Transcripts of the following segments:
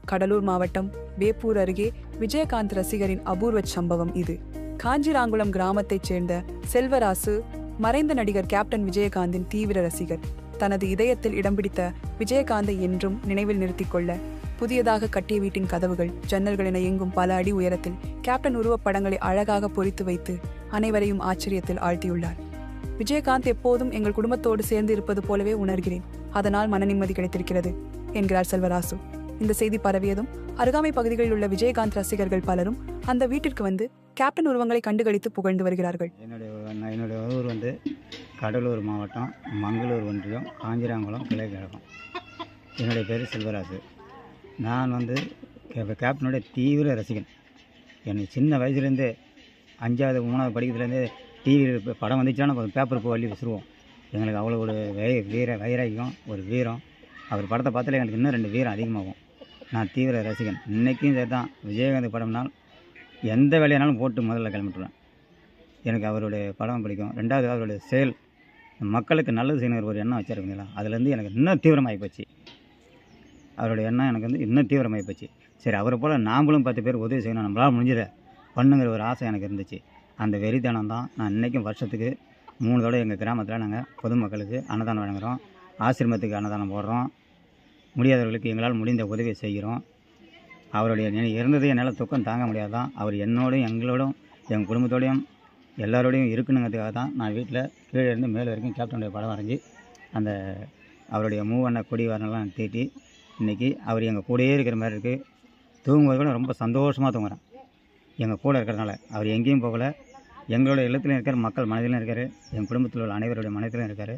கடலூர் மாவட்டம் வேப்பூர் அருகே விஜயகாந்த் ரசிகரின் அபூர்வ சம்பவம் இது. காஞ்சிராங்குளம் கிராமத்தைச் சேர்ந்த செல்வராசு மறைந்த நடிகர் கேப்டன் விஜயகாந்தின் தீவிர ரசிகர். தனது இதயத்தில் இடம் பிடித்த விஜயகாந்தை என்றும் நினைவில் நிறுத்திக் கொள்ள புதியதாக கட்டிய வீட்டின் கதவுகள், ஜன்னல்கள் என எங்கும் பல அடி உயரத்தில் கேப்டன் உருவப்படங்களை அழகாக பொறித்து வைத்து அனைவரையும் ஆச்சரியத்தில் ஆழ்த்தியுள்ளார். விஜயகாந்த் எப்போதும் எங்கள் குடும்பத்தோடு சேர்ந்து இருப்பது போலவே உணர்கிறேன், அதனால் மன நிம்மதி கிடைத்திருக்கிறது என்கிறார் செல்வராசு. இந்த செய்தி பரவியதும் அருகாமை பகுதிகளில் உள்ள விஜயகாந்த் ரசிகர்கள் பலரும் அந்த வீட்டிற்கு வந்து கேப்டன் உருவங்களை கண்டுகளித்து புகழ்ந்து வருகிறார்கள். என்னுடைய ஊர் வந்து கடலூர் மாவட்டம் மங்களூர் ஒன்றியம் காஞ்சிராங்குளம் கிளைக்கழகம். என்னுடைய பேர் செல்வராசு. நான் வந்து கேப்டனுடைய தீவிர ரசிகன். எனக்கு சின்ன வயசுலேருந்தே 5வது 3வது படிக்கிறதுலேருந்தே டிவியில் படம் வந்துச்சுன்னா நம்ம பேப்பர் போய் வள்ளி விசுருவோம். எங்களுக்கு அவ்வளோ ஒரு வைராக்கியம், ஒரு வீரம். அவர் படத்தை பார்த்தாலே எனக்கு இன்னும் 2 வீரம் அதிகமாகும். நான் தீவிர ரசிகன். இன்றைக்கும் சரி தான், விஜயகாந்த் படம்னால் எந்த வேலையானாலும் போட்டு முதல்ல கிளம்பிட்டுருவேன். எனக்கு அவருடைய படம் பிடிக்கும். 2வது அவருடைய செயல், மக்களுக்கு நல்லது செய்யணுங்கிற ஒரு எண்ணம் வச்சுருக்கீங்களா, அதுலேருந்து எனக்கு இன்னும் தீவிரமாகி போச்சு. அவருடைய எண்ணம் எனக்கு வந்து இன்னும் தீவிரமாகி போச்சு. சரி, அவரை போல் நாம்பளும் 10 பேர் உதவி செய்யணும், நம்மளால் முடிஞ்சதை பண்ணுங்கிற ஒரு ஆசை எனக்கு இருந்துச்சு. அந்த வெறித்தனம் தான் நான் இன்றைக்கும் வருஷத்துக்கு 3 தடவை எங்கள் கிராமத்தில் நாங்கள் பொதுமக்களுக்கு அன்னதானம் வழங்குகிறோம், ஆசிரமத்துக்கு அன்னதானம் போடுறோம், முடியாதவர்களுக்கு எங்களால் முடிந்த உதவியை செய்கிறோம். அவருடைய இறந்ததை என்னால் துக்கம் தாங்க முடியாதான். அவர் என்னோடையும் எங்களோடும் எங்கள் குடும்பத்தோடையும் எல்லாரோடையும் இருக்கணுங்கிறதுக்காக தான் நான் வீட்டில் கீழே இருந்து மேலே வரைக்கும் கேப்டனுடைய படம் வரைஞ்சி அந்த அவருடைய மூவண்ண கொடி வரணெல்லாம் தீட்டி இன்றைக்கி அவர் எங்கள் கூடயே இருக்கிற மாதிரி இருக்குது. தூங்கும்போது கூட ரொம்ப சந்தோஷமாக தூங்குறேன். எங்கள் கூட இருக்கிறதுனால அவர் எங்கேயும் போகலை. எங்களோட இல்லத்திலும் இருக்கார், மக்கள் மனதிலும் இருக்கார், எங்கள் குடும்பத்தில் உள்ள அனைவருடைய மனதிலும் இருக்கார்.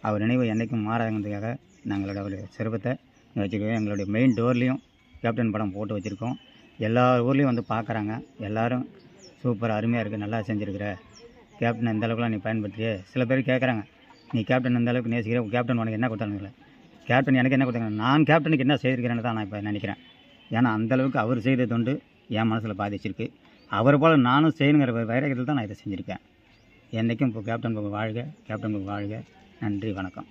அவர் நினைவு என்றைக்கும் மாறாதுங்கிறதுக்காக நாங்களோட ஒரு சிறப்பத்தை வச்சுருக்கோம். எங்களுடைய மெயின் டோர்லேயும் கேப்டன் படம் போட்டு வச்சுருக்கோம். எல்லா ஊர்லேயும் வந்து பார்க்குறாங்க. எல்லோரும் சூப்பர், அருமையாக இருக்குது, நல்லா செஞ்சுருக்கிற, கேப்டன் இந்த அளவுக்குலாம் நீ பயன்படுத்தியே. சில பேர் கேட்குறாங்க, நீ கேப்டன் இந்த அளவுக்கு நேசிக்கிற, கேப்டன் உனக்கு என்ன கொடுத்தானுங்களே. கேப்டன் எனக்கு என்ன கொடுத்தாங்க, நான் கேப்டனுக்கு என்ன செய்திருக்கிறேன்னு தான் நான் இப்போ நினைக்கிறேன். ஏன்னா அந்தளவுக்கு அவர் செய்த தொண்டு என் மனசில் பாதிச்சிருக்கு. அவர் போல் நானும் செய்யணுங்கிற வைராக்கியத்தில் தான் நான் இதை செஞ்சுருக்கேன். என்றைக்கும் இப்போ கேப்டன் வாழ்க, கேப்டன் வாழ்க. நன்றி, வணக்கம்.